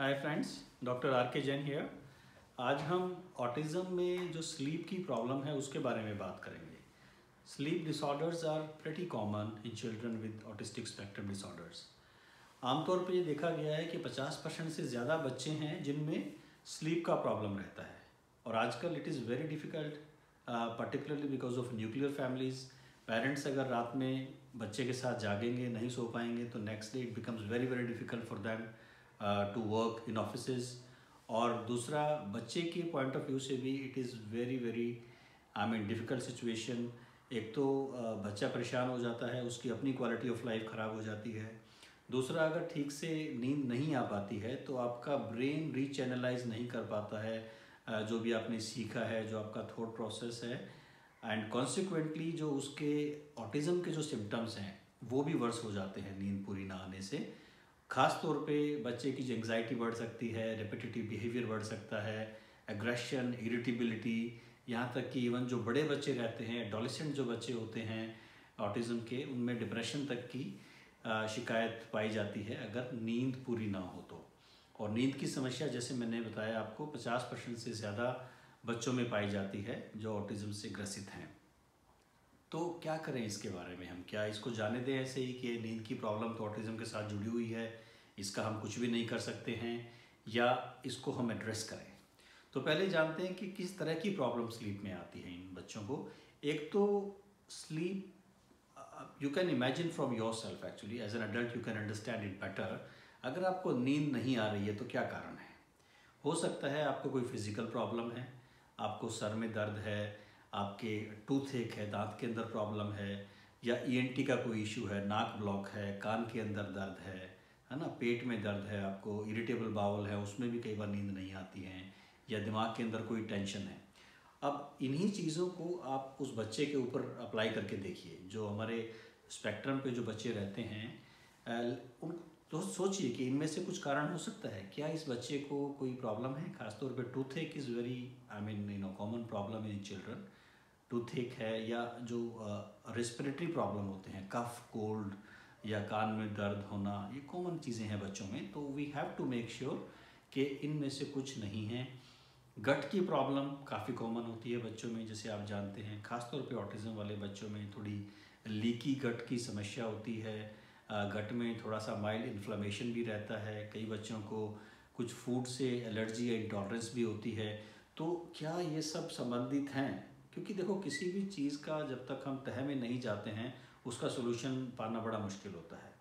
Hi friends, doctor R के Jain here. आज हम ऑटिज़म में जो स्लीप की प्रॉब्लम है उसके बारे में बात करेंगे। Sleep disorders are pretty common in children with autistic spectrum disorders. आमतौर पे ये देखा गया है कि 50% से ज़्यादा बच्चे हैं जिनमें स्लीप का प्रॉब्लम रहता है। और आजकल it is very difficult, particularly because of nuclear families. Parents अगर रात में बच्चे के साथ जागेंगे, नहीं सो पाएंगे, तो next day it becomes very very difficult for them to work in offices. और दूसरा, बच्चे के पॉइंट ऑफ व्यू से भी it is very very difficult situation. एक तो बच्चा परेशान हो जाता है, उसकी अपनी क्वालिटी ऑफ लाइफ ख़राब हो जाती है। दूसरा, अगर ठीक से नींद नहीं आ पाती है तो आपका ब्रेन रीचैनलाइज नहीं कर पाता है जो भी आपने सीखा है, जो आपका थॉट प्रोसेस है। एंड कॉन्सिक्वेंटली जो उसके ऑटिज़म के जो सिम्टम्स हैं वो भी वर्स हो जाते हैं नींद पूरी ना आने से। ख़ास तौर पे बच्चे की जो एंग्जाइटी बढ़ सकती है, रिपीटेटिव बिहेवियर बढ़ सकता है, एग्रेशन, इरिटेबिलिटी, यहाँ तक कि इवन जो बड़े बच्चे रहते हैं, एडोलेसेंट जो बच्चे होते हैं ऑटिज़म के, उनमें डिप्रेशन तक की शिकायत पाई जाती है अगर नींद पूरी ना हो तो। और नींद की समस्या, जैसे मैंने बताया आपको, 50% से ज़्यादा बच्चों में पाई जाती है जो ऑटिज़म से ग्रसित हैं। तो क्या करें इसके बारे में? हम क्या इसको जाने दें ऐसे ही कि नींद की प्रॉब्लम तो ऑटिज़म के साथ जुड़ी हुई है, इसका हम कुछ भी नहीं कर सकते हैं, या इसको हम एड्रेस करें? तो पहले जानते हैं कि किस तरह की प्रॉब्लम स्लीप में आती है इन बच्चों को। एक तो sleep, you can imagine from yourself, actually as an adult you can understand it better. अगर आपको नींद नहीं आ रही है तो क्या कारण है? हो सकता है आपको कोई फिजिकल प्रॉब्लम है, आपको सर में दर्द है, आपके टूथ एक है, दांत के अंदर प्रॉब्लम है, या ईएनटी का कोई इशू है, नाक ब्लॉक है, कान के अंदर दर्द है ना, पेट में दर्द है, आपको इरिटेबल बाउल है, उसमें भी कई बार नींद नहीं आती है, या दिमाग के अंदर कोई टेंशन है। अब इन्हीं चीज़ों को आप उस बच्चे के ऊपर अप्लाई करके देखिए। जो हमारे स्पेक्ट्रम पे जो बच्चे रहते हैं, उन तो सोचिए कि इनमें से कुछ कारण हो सकता है। क्या इस बच्चे को कोई प्रॉब्लम है? खासतौर पे टूथ एक is very common problem in children. Tooth एक है, या जो रेस्पिरेटरी प्रॉब्लम होते हैं, कफ, कोल्ड, या कान में दर्द होना, ये कॉमन चीज़ें हैं बच्चों में। तो we have to make sure कि इनमें से कुछ नहीं है। गट की प्रॉब्लम काफ़ी कॉमन होती है बच्चों में, जैसे आप जानते हैं। ख़ासतौर पे ऑटिज़म वाले बच्चों में थोड़ी लीकी गट की समस्या होती है। गट में थोड़ा सा माइल्ड इन्फ्लेमेशन भी रहता है। कई बच्चों को कुछ फूड से एलर्जी या इंटॉलरेंस भी होती है। तो क्या ये सब संबंधित हैं? क्योंकि देखो, किसी भी चीज़ का जब तक हम तह में नहीं जाते हैं उसका सोल्यूशन पाना बड़ा मुश्किल होता है।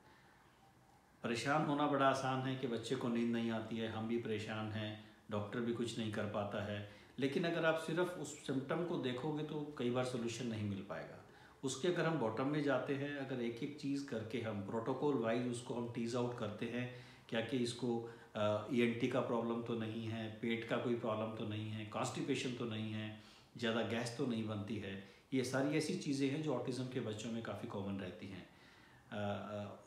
परेशान होना बड़ा आसान है कि बच्चे को नींद नहीं आती है, हम भी परेशान हैं, डॉक्टर भी कुछ नहीं कर पाता है। लेकिन अगर आप सिर्फ उस सिम्टम को देखोगे तो कई बार सोल्यूशन नहीं मिल पाएगा। उसके अगर हम बॉटम में जाते हैं, अगर एक एक चीज़ करके हम प्रोटोकॉल वाइज उसको हम टीज आउट करते हैं, क्या कि इसको ईएनटी का प्रॉब्लम तो नहीं है, पेट का कोई प्रॉब्लम तो नहीं है, कॉन्स्टिपेशन तो नहीं है, ज़्यादा गैस तो नहीं बनती है। ये सारी ऐसी चीज़ें हैं जो ऑटिज़म के बच्चों में काफ़ी कॉमन रहती हैं।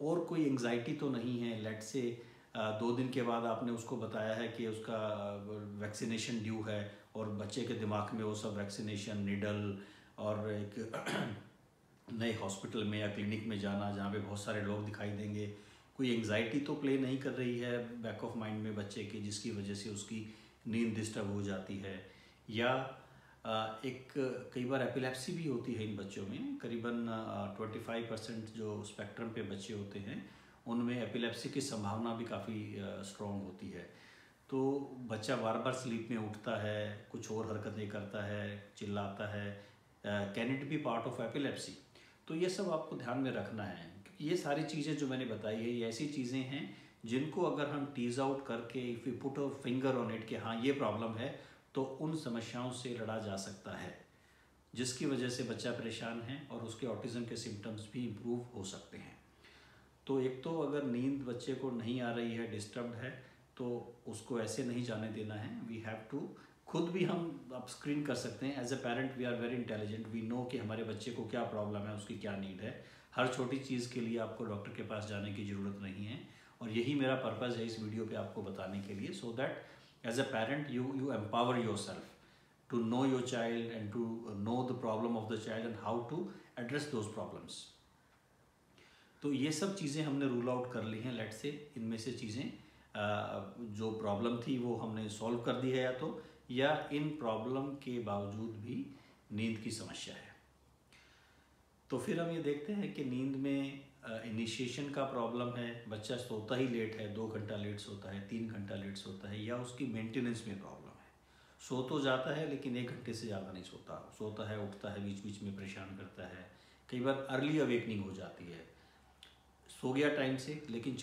और कोई एंग्जाइटी तो नहीं है। लेट से 2 दिन के बाद आपने उसको बताया है कि उसका वैक्सीनेशन ड्यू है, और बच्चे के दिमाग में वो सब वैक्सीनेशन, निडल, और एक नए हॉस्पिटल में या क्लिनिक में जाना जहाँ पे बहुत सारे लोग दिखाई देंगे। कोई एंग्जाइटी तो प्ले नहीं कर रही है बैक ऑफ माइंड में बच्चे के, जिसकी वजह से उसकी नींद डिस्टर्ब हो जाती है। या एक कई बार एपिलेप्सी भी होती है इन बच्चों में। करीबन 25% जो स्पेक्ट्रम पे बच्चे होते हैं उनमें एपिलेप्सी की संभावना भी काफ़ी स्ट्रॉन्ग होती है। तो बच्चा बार बार स्लीप में उठता है, कुछ और हरकतें करता है, चिल्लाता है। Can it be part of epilepsy? तो ये सब आपको ध्यान में रखना है, क्योंकि ये सारी चीज़ें जो मैंने बताई है ये ऐसी चीज़ें हैं जिनको अगर हम टीज आउट करके, if you put a finger on it कि हाँ ये प्रॉब्लम है, तो उन समस्याओं से लड़ा जा सकता है, जिसकी वजह से बच्चा परेशान है और उसके ऑटिज़म के सिम्टम्स भी इम्प्रूव हो सकते हैं। तो एक तो अगर नींद बच्चे को नहीं आ रही है, डिस्टर्ब्ड है, तो उसको ऐसे नहीं जाने देना है। वी हैव टू, खुद भी हम अब स्क्रीन कर सकते हैं। As a parent we are very intelligent, we know कि हमारे बच्चे को क्या प्रॉब्लम है, उसकी क्या नीड है। हर छोटी चीज़ के लिए आपको डॉक्टर के पास जाने की ज़रूरत नहीं है। और यही मेरा पर्पज़ है इस वीडियो पे आपको बताने के लिए, so that as a parent you empower yourself to know your child and to know the problem of the child and how to address those problems. तो ये सब चीज़ें हमने रूल आउट कर ली हैं। लेट से इनमें से चीज़ें जो प्रॉब्लम थी वो हमने सॉल्व कर दी है या इन प्रॉब्लम के बावजूद भी नींद की समस्या है। तो फिर हम ये देखते हैं कि नींद में इनिशिएशन का प्रॉब्लम है, बच्चा सोता ही लेट है, 2 घंटा लेट सोता है, 3 घंटा लेट सोता है, या उसकी मेंटेनेंस में प्रॉब्लम है। सो तो जाता है लेकिन 1 घंटे से ज़्यादा नहीं सोता है, उठता है, बीच बीच में परेशान करता है, कई बार अर्ली अवेकनिंग हो जाती है, सो गया टाइम से लेकिन